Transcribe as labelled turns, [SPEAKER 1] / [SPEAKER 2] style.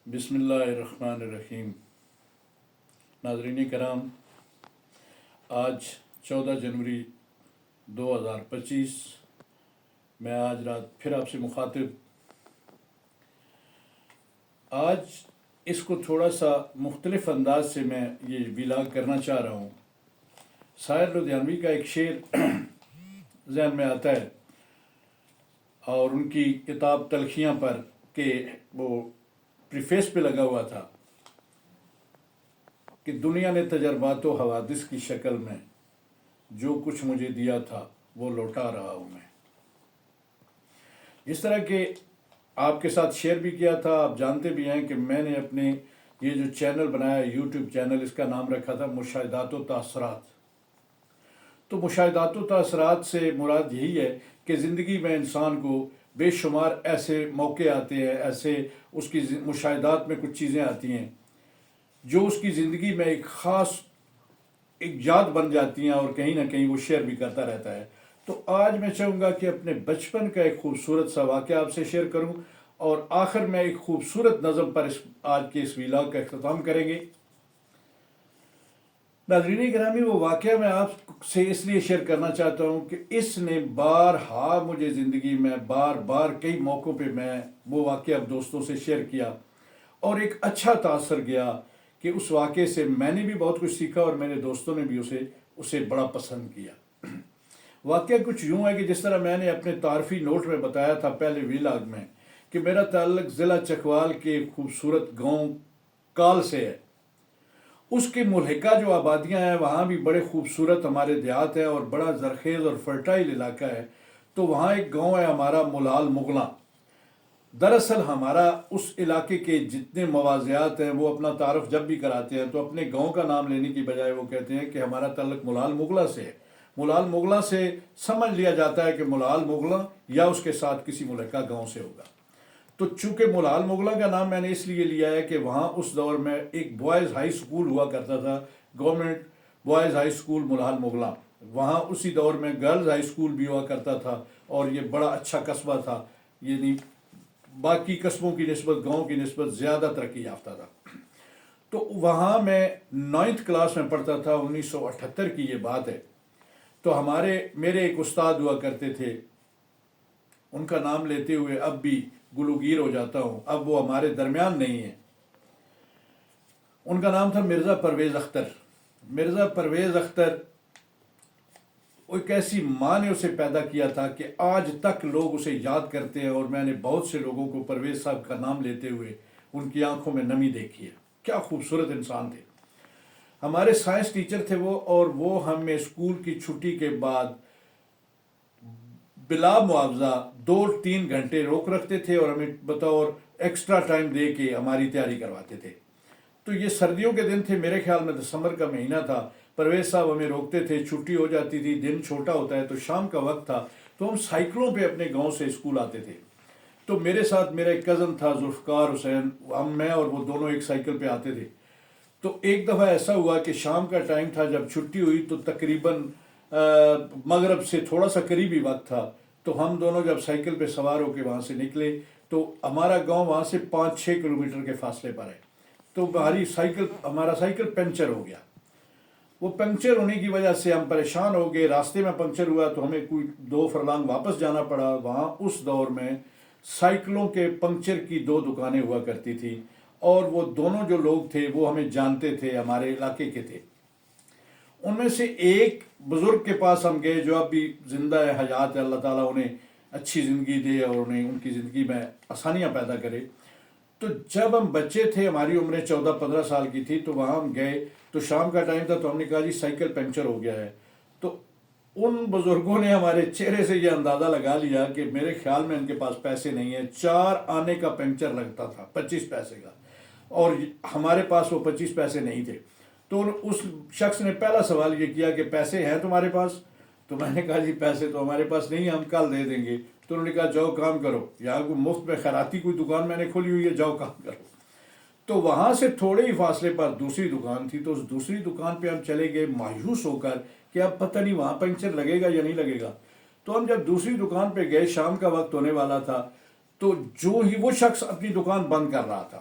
[SPEAKER 1] بسم اللہ الرحمن الرحیم۔ ناظرین کرام، آج 14 جنوری 2025 میں آج رات پھر آپ سے مخاطب۔ آج اس کو تھوڑا سا مختلف انداز سے میں یہ ولاگ کرنا چاہ رہا ہوں۔ ساحر لدھیانوی کا ایک شعر ذہن میں آتا ہے اور ان کی کتاب تلخیاں پر کہ وہ پریفیس پہ لگا ہوا تھا کہ دنیا نے تجربات و حوادث کی شکل میں جو کچھ مجھے دیا تھا وہ لوٹا رہا ہوں میں۔ اس طرح کہ آپ کے ساتھ شیئر بھی کیا تھا، آپ جانتے بھی ہیں کہ میں نے اپنے یہ جو چینل بنایا یوٹیوب چینل، اس کا نام رکھا تھا مشاہدات و تاثرات۔ تو مشاہدات و تاثرات سے مراد یہی ہے کہ زندگی میں انسان کو بے شمار ایسے موقع آتے ہیں، ایسے اس کی مشاہدات میں کچھ چیزیں آتی ہیں جو اس کی زندگی میں ایک خاص ایک یاد بن جاتی ہیں اور کہیں نہ کہیں وہ شیئر بھی کرتا رہتا ہے۔ تو آج میں چاہوں گا کہ اپنے بچپن کا ایک خوبصورت سا واقعہ آپ سے شیئر کروں اور آخر میں ایک خوبصورت نظم پر آج کے اس ویلاگ کا اختتام کریں گے۔ ناظرین گرامی، وہ واقعہ میں آپ سے اس لیے شیئر کرنا چاہتا ہوں کہ اس نے بارہا مجھے زندگی میں بار بار کئی موقعوں پہ میں وہ واقعہ اب دوستوں سے شیئر کیا اور ایک اچھا تاثر گیا کہ اس واقعے سے میں نے بھی بہت کچھ سیکھا اور میرے دوستوں نے بھی اسے بڑا پسند کیا۔ واقعہ کچھ یوں ہے کہ جس طرح میں نے اپنے تعارفی نوٹ میں بتایا تھا پہلے ویلاگ میں کہ میرا تعلق ضلع چکوال کے خوبصورت گاؤں کال سے ہے۔ اس کے ملحقہ جو آبادیاں ہیں وہاں بھی بڑے خوبصورت ہمارے دیہات ہیں اور بڑا زرخیز اور فرٹائل علاقہ ہے۔ تو وہاں ایک گاؤں ہے ہمارا ملال مغلاں۔ دراصل ہمارا اس علاقے کے جتنے مواضعات ہیں وہ اپنا تعارف جب بھی کراتے ہیں تو اپنے گاؤں کا نام لینے کی بجائے وہ کہتے ہیں کہ ہمارا تعلق ملال مغلاں سے ہے۔ ملال مغلاں سے سمجھ لیا جاتا ہے کہ ملال مغلاں یا اس کے ساتھ کسی ملحقہ گاؤں سے ہوگا۔ تو چونکہ ملال مغلاں کا نام میں نے اس لیے لیا ہے کہ وہاں اس دور میں ایک بوائز ہائی سکول ہوا کرتا تھا، گورنمنٹ بوائز ہائی سکول ملال مغلاں۔ وہاں اسی دور میں گرلز ہائی سکول بھی ہوا کرتا تھا اور یہ بڑا اچھا قصبہ تھا، یعنی باقی قصبوں کی نسبت گاؤں کی نسبت زیادہ ترقی یافتہ تھا۔ تو وہاں میں 9th کلاس میں پڑھتا تھا، 1978 کی یہ بات ہے۔ تو میرے ایک استاد ہوا کرتے تھے، ان کا نام لیتے ہوئے اب بھی گلوگیر ہو جاتا ہوں، اب وہ ہمارے درمیان نہیں ہیں۔ ان کا نام تھا مرزا پرویز اختر۔ مرزا پرویز اختر ایک ایسی ماں نے اسے پیدا کیا تھا کہ آج تک لوگ اسے یاد کرتے ہیں اور میں نے بہت سے لوگوں کو پرویز صاحب کا نام لیتے ہوئے ان کی آنکھوں میں نمی دیکھی ہے۔ کیا خوبصورت انسان تھے۔ ہمارے سائنس ٹیچر تھے وہ، اور وہ ہمیں اسکول کی چھٹی کے بعد بلا معاوضہ 2-3 گھنٹے روک رکھتے تھے اور ہمیں بطور ایکسٹرا ٹائم دے کے ہماری تیاری کرواتے تھے۔ تو یہ سردیوں کے دن تھے، میرے خیال میں دسمبر کا مہینہ تھا۔ پرویز صاحب ہمیں روکتے تھے، چھٹی ہو جاتی تھی، دن چھوٹا ہوتا ہے تو شام کا وقت تھا، تو ہم سائیکلوں پہ اپنے گاؤں سے اسکول آتے تھے۔ تو میرے ساتھ میرا ایک کزن تھا ذوالفقار حسین، میں اور وہ دونوں ایک سائیکل پہ آتے تھے۔ تو ایک دفعہ ایسا ہوا کہ شام کا ٹائم تھا، جب چھٹی ہوئی تو تقریباً مغرب سے تھوڑا سا قریبی وقت تھا، تو ہم دونوں جب سائیکل پہ سوار ہو کے وہاں سے نکلے تو ہمارا گاؤں وہاں سے 5-6 کلومیٹر کے فاصلے پر ہے۔ تو ہمارا سائیکل پنچر ہو گیا۔ وہ پنکچر ہونے کی وجہ سے ہم پریشان ہو گئے، راستے میں پنکچر ہوا تو ہمیں کوئی 2 فرلانگ واپس جانا پڑا۔ وہاں اس دور میں سائیکلوں کے پنکچر کی 2 دکانیں ہوا کرتی تھی اور وہ دونوں جو لوگ تھے وہ ہمیں جانتے تھے، ہمارے علاقے کے تھے۔ ان میں سے ایک بزرگ کے پاس ہم گئے جو اب بھی زندہ ہے، حیات ہے، اللہ تعالیٰ انہیں اچھی زندگی دے اور انہیں ان کی زندگی میں آسانیاں پیدا کرے۔ تو جب ہم بچے تھے، ہماری عمریں 14-15 سال کی تھی، تو وہاں ہم گئے تو شام کا ٹائم تھا، تو ہم نے کہا جی سائیکل پنکچر ہو گیا ہے۔ تو ان بزرگوں نے ہمارے چہرے سے یہ اندازہ لگا لیا کہ میرے خیال میں ان کے پاس پیسے نہیں ہیں۔ 4 آنے کا پنکچر لگتا تھا 25 پیسے کا، اور ہمارے پاس وہ 25 پیسے نہیں تھے۔ تو اس شخص نے پہلا سوال یہ کیا کہ پیسے ہیں تمہارے پاس؟ تو میں نے کہا جی پیسے تو ہمارے پاس نہیں ہیں، ہم کل دے دیں گے۔ تو انہوں نے کہا جاؤ کام کرو، یہاں کوئی مفت میں خیراتی کوئی دکان میں نے کھولی ہوئی ہے، جاؤ کام کرو۔ تو وہاں سے تھوڑے ہی فاصلے پر دوسری دکان تھی، تو اس دوسری دکان پہ ہم چلے گئے مایوس ہو کر کہ اب پتہ نہیں وہاں پنکچر لگے گا یا نہیں لگے گا۔ تو ہم جب دوسری دکان پہ گئے، شام کا وقت ہونے والا تھا، تو جو ہی وہ شخص اپنی دکان بند کر رہا تھا،